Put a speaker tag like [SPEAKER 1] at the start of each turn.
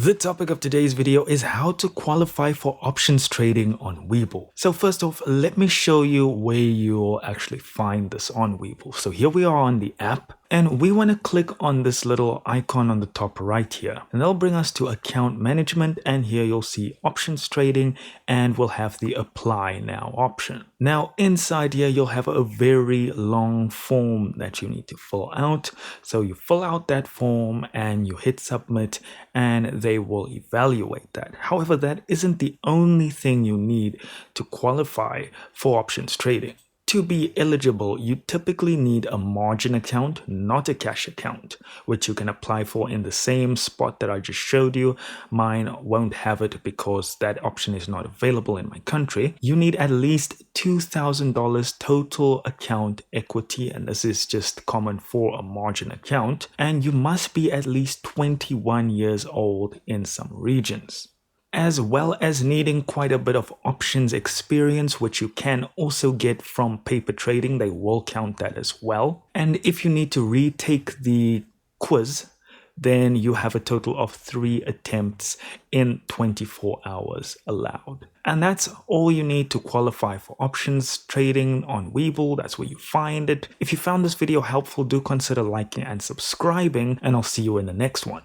[SPEAKER 1] The topic of today's video is how to qualify for options trading on Webull. So first off, let me show you where you'll actually find this on Webull. So here we are on the app, and we want to click on this little icon on the top right here, and that'll bring us to account management, and here you'll see options trading, and we'll have the apply now option. Now inside here you'll have a very long form that you need to fill out. So you fill out that form and you hit submit, and they will evaluate that. However, that isn't the only thing you need to qualify for options trading. To be eligible, you typically need a margin account, not a cash account, which you can apply for in the same spot that I just showed you. Mine won't have it because that option is not available in my country. You need at least $2,000 total account equity, and this is just common for a margin account. And you must be at least 21 years old in some regions, as well as needing quite a bit of options experience, which you can also get from paper trading. They will count that as well. And if you need to retake the quiz, then you have a total of 3 attempts in 24 hours allowed. And that's all you need to qualify for options trading on Webull. That's where you find it. If you found this video helpful, do consider liking and subscribing, and I'll see you in the next one.